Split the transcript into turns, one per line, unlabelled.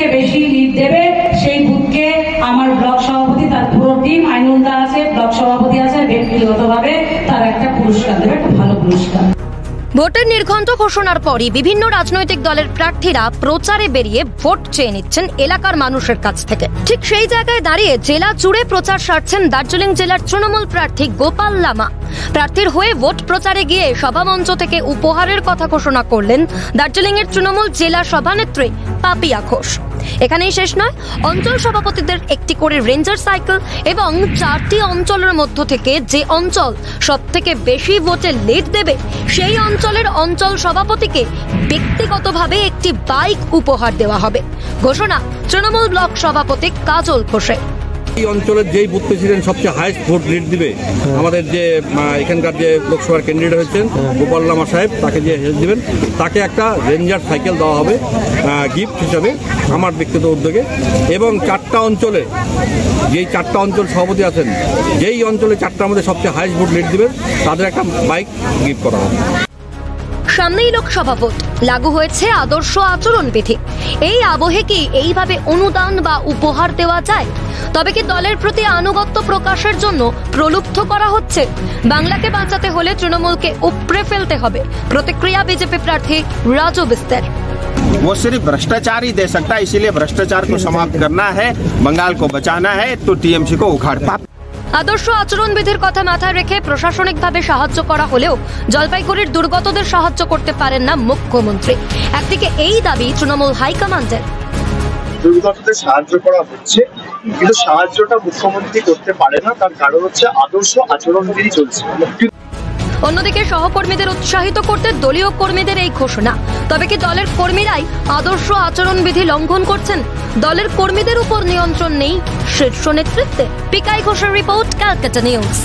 থেকে বেশি লিড দেবে সেই বুথকে আমার ব্লক সভাপতি, তার পুরো টিম, আইনুলদা আছে, ব্লক সভাপতি আছে, ব্যক্তিগতভাবে তার একটা পুরস্কার দেবে, একটা ভালো পুরস্কার।
ভোটের নির্ঘণ্ট ঘোষণার পরই বিভিন্ন রাজনৈতিক দলের প্রার্থীরা প্রচারে বেরিয়ে ভোট চেয়ে নিচ্ছেন এলাকার মানুষের কাছ থেকে। ঠিক সেই জায়গায় দাঁড়িয়ে জেলা জুড়ে প্রচার সারছেন দার্জিলিং জেলার তৃণমূল প্রার্থী গোপাল লামা। প্রার্থীর হয়ে ভোট প্রচারে গিয়ে সভামঞ্চ থেকে উপহারের কথা ঘোষণা করলেন দার্জিলিং এর তৃণমূল জেলা সভানেত্রী পাপিয়া ঘোষ। এখানেই শেষ নয়, অঞ্চল সভাপতিদের একটি করে রেঞ্জার সাইকেল এবং 4টি অঞ্চলের মধ্য থেকে যে অঞ্চল সব থেকে বেশি ভোটে লিড দেবে সেই অঞ্চলের অঞ্চল সভাপতিকে ব্যক্তিগতভাবে একটি বাইক উপহার দেওয়া হবে। ঘোষণা তৃণমূল ব্লক সভাপতি কাজল ঘোষের।
এই অঞ্চলের যেই বুথ প্রেসিডেন্ট সবচেয়ে হাইস্ট ভোট লিড দিবে, আমাদের যে এখানকার যে লোকসভার ক্যান্ডিডেট হচ্ছেন গোপাল লামা সাহেব, তাকে যে হেল্প দিবেন তাকে একটা রেঞ্জার সাইকেল দেওয়া হবে গিফট হিসাবে আমার ব্যক্তিগত উদ্যোগে। এবং 4টা অঞ্চলে যেই 4টা অঞ্চল সভাপতি আছেন, যেই অঞ্চলে 4টার মধ্যে সবচেয়ে হাইস্ট ভোট লিড দিবেন তাদের একটা বাইক গিফট করা হবে।
সামনেই লোকসভা ভোট, লাগু হয়েছে আদর্শ আচরণবিধি। এই আবহে কি এইভাবে অনুদান বা উপহার দেওয়া যায়? তবে কি দলের প্রতি আনুগত্য প্রকাশের জন্য প্রলুব্ধ করা হচ্ছে? বাংলাকে বাঁচাতে হলে তৃণমূলকে উপড়ে ফেলতে হবে, প্রতিক্রিয়া বিজেপি প্রার্থী রাজু বিস্তার।
वो सिर्फ भ्रष्टाचार ही दे सकता है, इसीलिए भ्रष्टाचार को समाप्त करना है, बंगाल को बचाना है, तो टीएमसी को उखाड़।
আদর্শ আচরণবিধির কথা মাথায় রেখে প্রশাসনিকভাবে সাহায্য করা হলেও জলপাইগুড়ির দুর্গতদের সাহায্য করতে পারেন না মুখ্যমন্ত্রী। একদিকে এই দাবি তৃণমূল হাইকমান্ডের।
দুর্গতদের সাহায্য করা হচ্ছে, কিন্তু সাহায্যটা মুখ্যমন্ত্রী করতে পারে না, তার কারণ হচ্ছে আদর্শ আচরণবিধি চলছে।
অন্যদিকে সহকর্মীদের উৎসাহিত করতে দলীয় কর্মীদের এই ঘোষণা। তবে কি দলের কর্মীরাই আদর্শ আচরণবিধি লঙ্ঘন করছেন? দলের কর্মীদের উপর নিয়ন্ত্রণ নেই শীর্ষ নেতৃত্বে। পিকাই ঘোষের রিপোর্ট, ক্যালকাটা নিউজ।